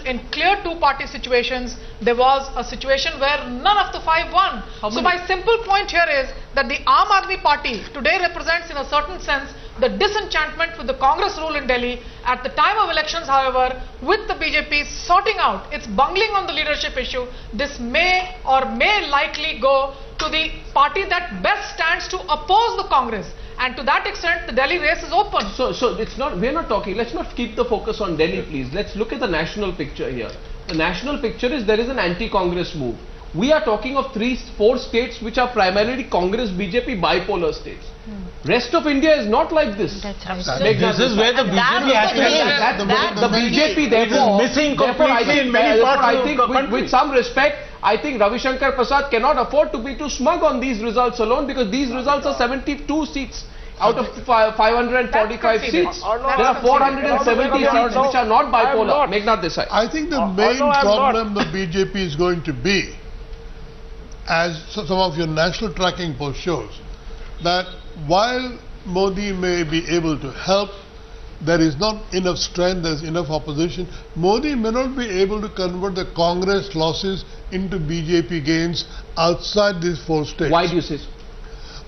in clear two-party situations, there was a situation where none of the five won. So my simple point here is that the Aam Aadmi Party today represents in a certain sense the disenchantment with the Congress rule in Delhi. At the time of elections, however, with the BJP sorting out its bungling on the leadership issue, this may or may likely go to the party that best stands to oppose the Congress. And to that extent, the Delhi race is open. So it's not, we're not talking, let's not keep the focus on Delhi, please. Let's look at the national picture here. The national picture is there is an anti-Congress move. We are talking of 3-4 states which are primarily Congress, BJP, bipolar states. Rest of India is not like this. That's right. This is where the BJP has to the BJP therefore is missing therefore I completely think, in many parts I of think the country. with some respect, I think Ravi Shankar Prasad cannot afford to be too smug on these results alone, because these results are 72 seats out of 545 seats. There are 470 seats which are not bipolar. Meghnad Desai. I think the main problem the BJP is going to be, as some of your national tracking poll shows, that while Modi may be able to help, there is not enough strength, there is enough opposition. Modi may not be able to convert the Congress losses into BJP gains outside these 4 states. Why do you say so?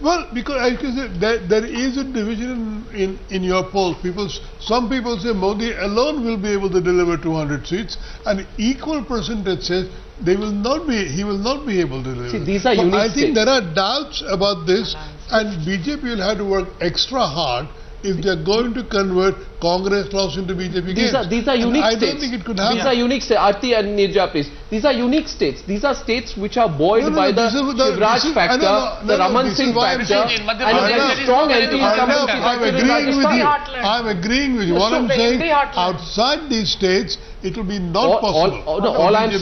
Well, because I can say there is a division in your poll. Some people say Modi alone will be able to deliver 200 seats, and equal percentage says he will not be able to deliver. See, these are unique I think states. there are doubts about this, and BJP will have to work extra hard if they are going to convert Congress loss into BJP gains. These are unique I states. don't think it could happen. These are unique states. Aarti and Nirja, please. These are unique states. These are states which are buoyed by the Shivraj factor, the Raman Singh factor, and a strong anti-incumbency factor in Rajasthan. I'm agreeing with you. What I'm saying, outside these states, it will be not possible. All I'm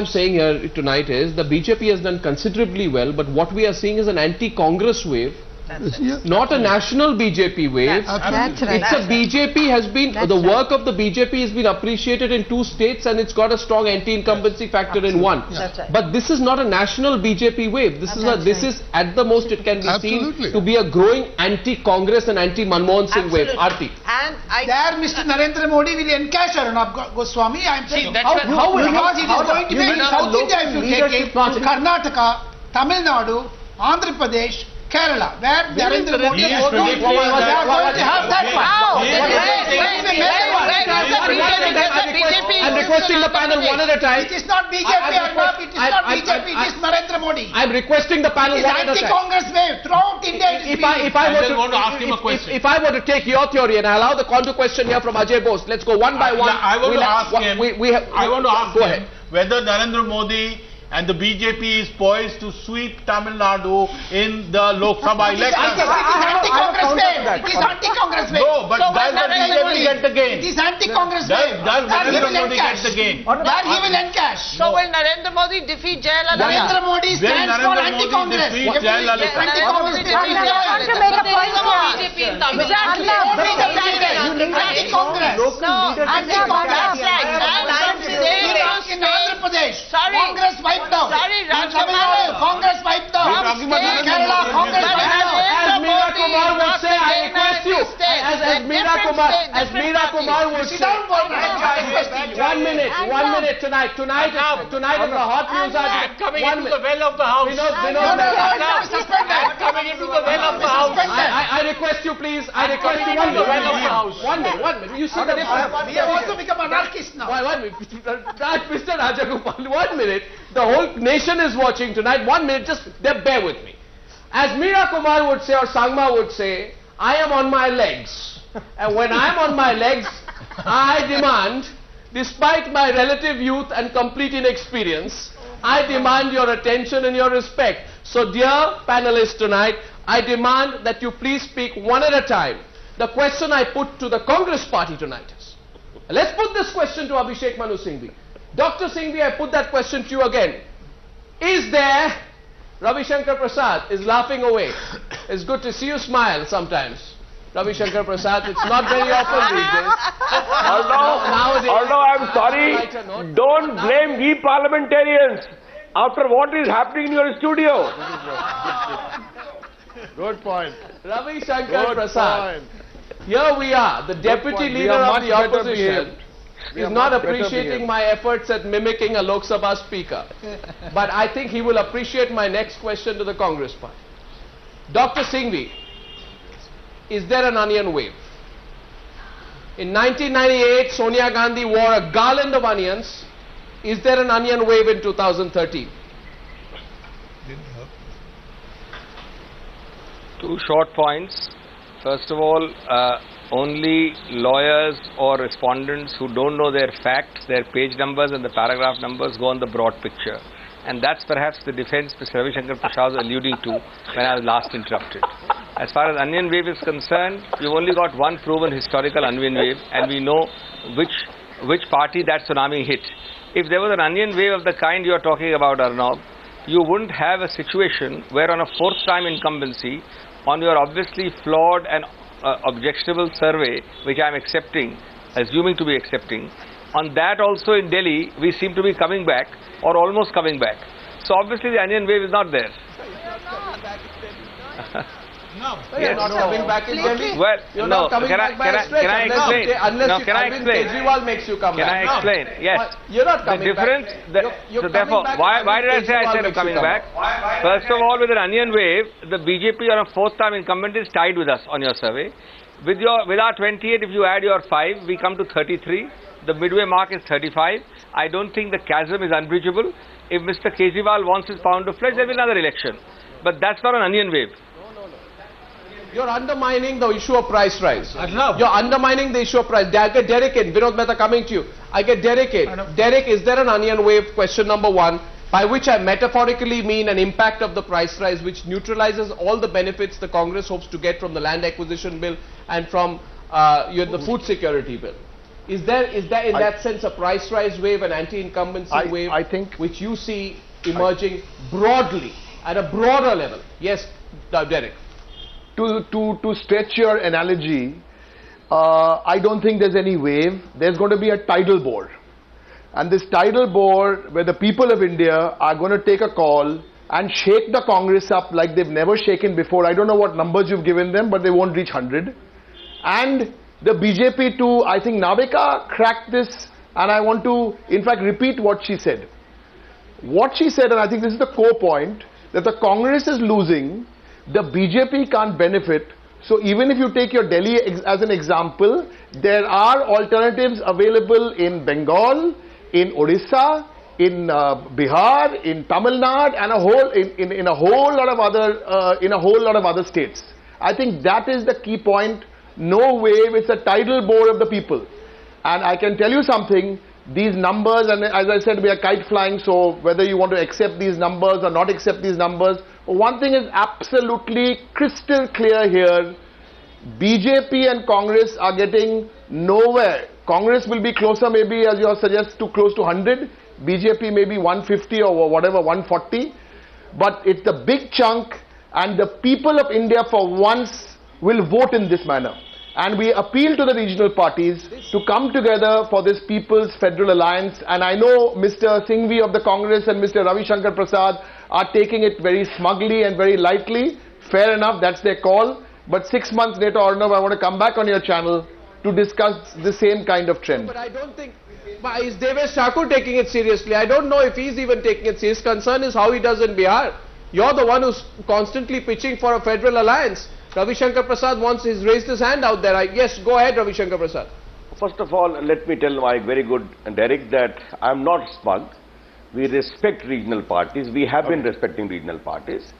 saying here tonight is the BJP has done considerably well, but what we are seeing is an anti-Congress wave. Not a national BJP wave. That's right. It's a BJP has been, the work of the BJP has been appreciated in 2 states, and it's got a strong anti-incumbency factor in 1. That's right. But this is not a national BJP wave. This is at the most it can be seen to be a growing anti-Congress and anti-Manmohan Singh wave. Aarti. And there Mr. Narendra Modi will encash Arnab Goswami. I am saying Because it is going to be in South India if you take it, Karnataka, Tamil Nadu, Andhra Pradesh, Kerala, where Narendra Modi is going to have that I'm requesting the panel one at a time. It is not BJP, Arnab, it is not BJP, it is Narendra Modi. I'm requesting the panel It is one at a time. anti-Congress wave throughout India. If I were to take your theory and I allow the counter question here from Ajay Bose, let's go one by one. I want to ask him. I want to ask go him ahead. whether Narendra Modi and the BJP is poised to sweep Tamil Nadu in the Lok Sabha election. It is anti-Congress wave. It is anti-Congress wave. No, but does the BJP get the gain? It is anti-Congress wave. Does Narendra Modi get the gain? There he will encash. so will Narendra Modi defeat Jayalalitha? Narendra Modi stands for anti-Congress. defeat Jayalalitha? Anti-Congress. I want to make a point here. Exactly. Anti-Congress. No, Anti-Congress. that's right. In Andhra Pradesh, Sorry. Congress wiped out. Sorry, In Tamil Nadu, Congress wiped out. We're talking about In Kerala, Congress wiped out. As Meera Kumar would say, I request you. As Meera Kumar would say. 1 minute tonight is the hot news. Coming into the well of the house. Coming into the well of the house. I request you, please. I request you 1 minute. 1 minute. You see the difference. We have also become anarchists now. 1 minute. Mr. Rajagopal, 1 minute. The whole nation is watching tonight. 1 minute, just bear with me. As Meera Kumar would say, or Sangma would say, I am on my legs. And when I am on my legs, I demand, despite my relative youth and complete inexperience, I demand your attention and your respect. So dear panelists tonight, I demand that you please speak one at a time. The question I put to the Congress party tonight is, let's put this question to Abhishek Manu Singhvi. Dr. Singhvi, I put that question to you again. Is there, Ravi Shankar Prasad is laughing away. It's good to see you smile sometimes. Ravi Shankar Prasad, it's not very often these days. Although I'm sorry, don't blame we parliamentarians after what is happening in your studio. Good point. Ravi Shankar Prasad. Here we are, the deputy leader of the opposition. He's not appreciating my efforts at mimicking a Lok Sabha speaker. But I think he will appreciate my next question to the Congress party. Dr. Singhvi, is there an onion wave? In 1998, Sonia Gandhi wore a garland of onions. Is there an onion wave in 2013? Two short points. First of all, only lawyers or respondents who don't know their facts, their page numbers and the paragraph numbers go on the broad picture. And that's perhaps the defense Mr. Ravi Shankar Prasad was alluding to when I was last interrupted. As far as onion wave is concerned, we've only got one proven historical onion wave, and we know which party that tsunami hit. If there was an onion wave of the kind you are talking about, Arnab, you wouldn't have a situation where on a fourth time incumbency, on your obviously flawed and objectionable survey, which I am accepting, assuming to be accepting, on that also in Delhi, we seem to be coming back or almost coming back. So obviously the onion wave is not there. No. You're not coming back in Delhi. Well, you're not coming back by a stretch. Can I explain? Unless Can I explain? Kejriwal makes you come back. Can I explain? Yes. You're not coming the difference, back. So therefore, why did I say I said coming back? First of all, with an onion wave, the BJP on a fourth time incumbent is tied with us on your survey. With our 28, if you add your 5, we come to 33. The midway mark is 35. I don't think the chasm is unbridgeable. If Mr. Kejriwal wants his pound of flesh, there will be another election. But that's not an onion wave. You're undermining the issue of price rise. You're undermining the issue of price. I get Derek in. Vinod Mehta coming to you. I get Derek in. Derek, is there an onion wave? Question number 1. By which I metaphorically mean an impact of the price rise which neutralizes all the benefits the Congress hopes to get from the land acquisition bill and from the food security bill. Is there in that sense a price rise wave, an anti-incumbency wave, I think, which you see emerging broadly at a broader level? Yes, Derek. To stretch your analogy, I don't think there's any wave. There's going to be a tidal bore. And this tidal bore, where the people of India are going to take a call and shake the Congress up like they've never shaken before. I don't know what numbers you've given them, but they won't reach 100. And the BJP too, I think Navika cracked this, and I want to, in fact, repeat what she said. What she said, and I think this is the core point, that the Congress is losing, the BJP can't benefit. So even if you take your Delhi as an example, there are alternatives available in Bengal, in Odisha, in Bihar, in Tamil Nadu, and in a whole lot of other states. I think that is the key point. No wave, it's a tidal bore of the people. And I can tell you something, these numbers, and as I said, we are kite flying, so whether you want to accept these numbers or not accept these numbers, one thing is absolutely crystal clear here. BJP and Congress are getting nowhere. Congress will be closer, maybe, as you suggest, to close to 100. BJP maybe 150 or whatever, 140. But it's the big chunk, and the people of India for once will vote in this manner. And we appeal to the regional parties to come together for this People's Federal Alliance. And I know Mr. Singhvi of the Congress and Mr. Ravi Shankar Prasad are taking it very smugly and very lightly. Fair enough, that's their call. But 6 months later, Arnav, I want to come back on your channel to discuss the same kind of trend. But I don't think, is Devesh Thakur taking it seriously? I don't know if he's even taking it seriously. His concern is how he does in Bihar. You're the one who's constantly pitching for a federal alliance. Ravi Shankar Prasad he's raised his hand out there. Yes, go ahead, Ravi Shankar Prasad. First of all, let me tell my very good Derek that I'm not smug. We respect regional parties. We have been respecting regional parties.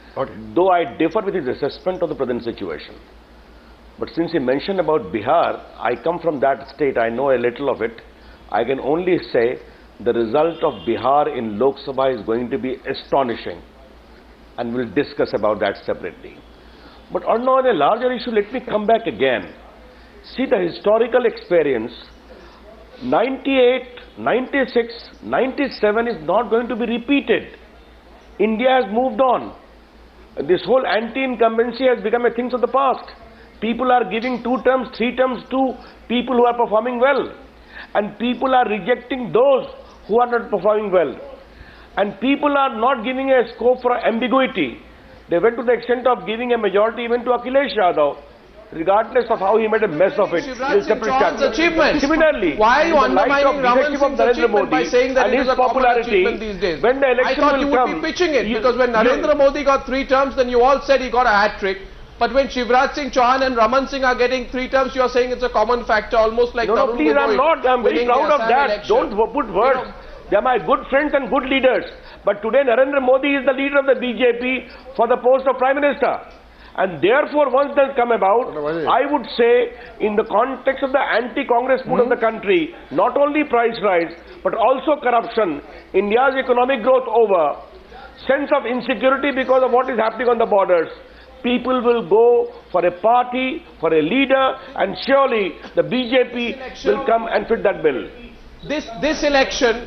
Though I differ with his assessment of the present situation. But since he mentioned about Bihar, I come from that state. I know a little of it. I can only say the result of Bihar in Lok Sabha is going to be astonishing. And we'll discuss about that separately. But on a larger issue, let me come back again. See the historical experience. 98, 96, 97 is not going to be repeated. India has moved on. This whole anti-incumbency has become a thing of the past. People are giving 2 terms, 3 terms to people who are performing well. And people are rejecting those who are not performing well. And people are not giving a scope for ambiguity. They went to the extent of giving a majority even to Akhilesh Yadav. regardless of how he made a mess of it. Shivraj is a Singh separate Chauhan's chapter. achievements. Similarly, Why are you in the light undermining of Raman leadership of Singh's Narendra achievement by Modi saying that and it his is a common popularity achievement these days? when the I election thought will you would come, be pitching it you- because when Narendra Modi got 3 terms, then you all said he got a hat trick. But when Shivraj Singh Chauhan and Raman Singh are getting 3 terms, you are saying it's a common factor, almost like No, Tarun please, I'm Gogoi not. I'm very winning the proud of Assam that. election. Don't put words. They are my good friends and good leaders. But today Narendra Modi is the leader of the BJP for the post of Prime Minister. And therefore, once that come about, I would say, in the context of the anti-Congress mood of the country, not only price rise, but also corruption, India's economic growth over, sense of insecurity because of what is happening on the borders, people will go for a party, for a leader, and surely the BJP will come and fit that bill. This election,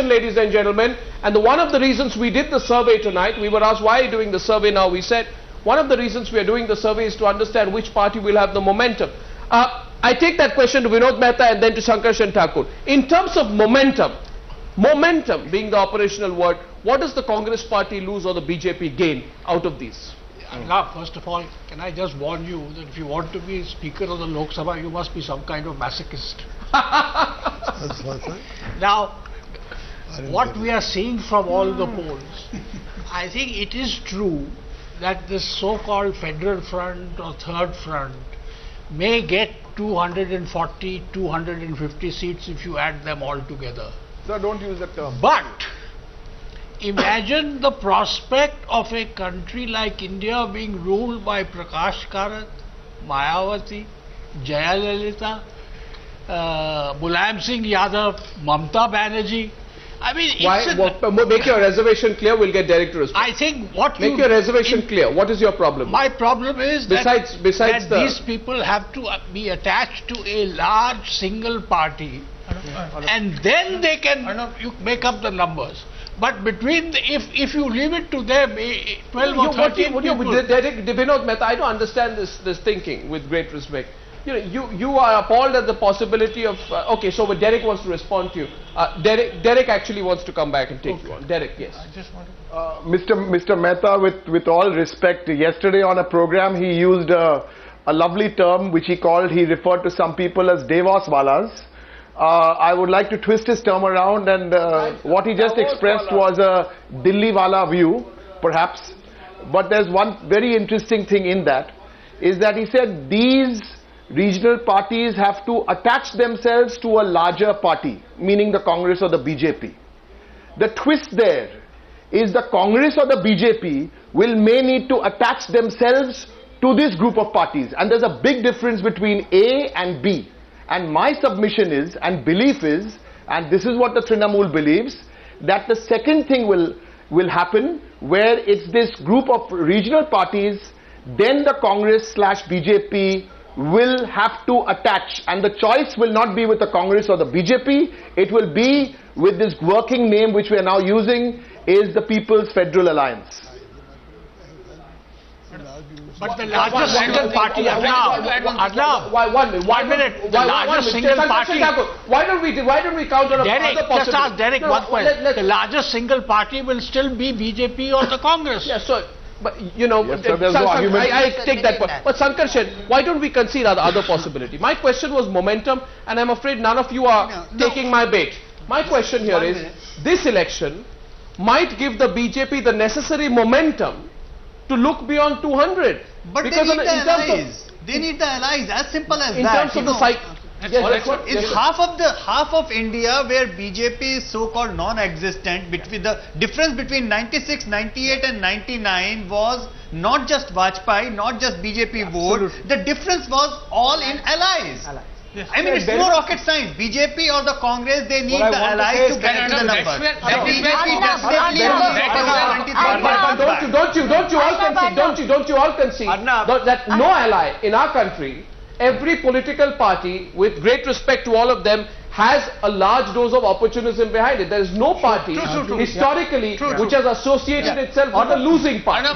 ladies and gentlemen, and one of the reasons we did the survey tonight, we were asked why are you doing the survey now, we said, one of the reasons we are doing the survey is to understand which party will have the momentum. I take that question to Vinod Mehta and then to Sankarshan Thakur. In terms of momentum being the operational word, what does the Congress party lose or the BJP gain out of these? Now, first of all, can I just warn you that if you want to be Speaker of the Lok Sabha, you must be some kind of masochist. That's right. Now, what we are seeing from all the polls, I think it is true that this so-called Federal Front or Third Front may get 240, 250 seats if you add them all together. Sir, don't use that term. But imagine the prospect of a country like India being ruled by Prakash Karat, Mayawati, Jayalalitha, Mulayam Singh Yadav, Mamta Banerjee. I mean, Make your reservation clear, we'll get Derek to respond. I think what Make your reservation clear. What is your problem? My problem is besides that these people have to be attached to a large single party, and then they can make up the numbers. But between if you leave it to them, 12 or 13 people. Derek, Vinod Mehta, I don't understand this thinking with great respect. You are appalled at the possibility of okay. So, but Derek wants to respond to you. Derek actually wants to come back and take you on. Derek, yes. I just want to. Mr. Mehta, with all respect, yesterday on a program he used a lovely term which he referred to some people as Devas Walas. I would like to twist his term around, and what he just expressed was a Dilli Wala view, perhaps. But there's one very interesting thing in that, is that he said these regional parties have to attach themselves to a larger party, meaning the Congress or the BJP. The twist there is the Congress or the BJP may need to attach themselves to this group of parties, and there's a big difference between A and B. And my submission is, and belief is, and this is what the Trinamool believes, that the second thing will happen, where it's this group of regional parties, then the Congress/BJP will have to attach, and the choice will not be with the Congress or the BJP, it will be with this working name which we are now using, is the People's Federal Alliance. But the largest single party, Arnab, One minute. The largest single party. Why don't we count on Derek, other possibilities? just ask Derek one question. The largest single party will still be BJP or the Congress. Yes, so, but you know, Yes, sir, there's no argument. I take that point. But Sankarshan, why don't we consider the other possibility? My question was momentum, and I'm afraid none of you are taking my bait. My question here is, this election might give the BJP the necessary momentum to look beyond 200. But because they need the allies. They need the allies, as simple as in that. terms of the cycle. Yes, it's half of India where BJP is so-called non-existent. Between the difference between 96, 98 and 99 was not just Vajpayee, not just BJP vote. The difference was all in allies. Yes. I mean, it's no rocket science. BJP or the Congress, they need the allies to get to the number. Don't you all concede that no ally in our country, every political party, with great respect to all of them, has a large dose of opportunism behind it. There is no party historically which has associated itself with a losing party.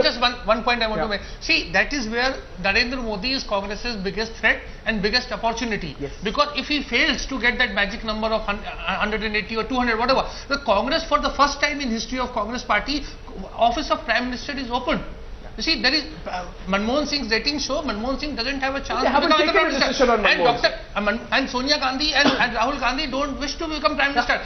Just one point I want to make. See, that is where Narendra Modi is Congress's biggest threat and biggest opportunity. Yes. Because if he fails to get that magic number of 180 or 200, whatever, the Congress, for the first time in history of Congress party, office of Prime Minister is open. You see, there is Manmohan Singh's ratings show Manmohan Singh doesn't have a chance They to haven't become taken Prime a Minister. decision on And Manmohan and Sonia Gandhi and Rahul Gandhi don't wish to become Prime Minister.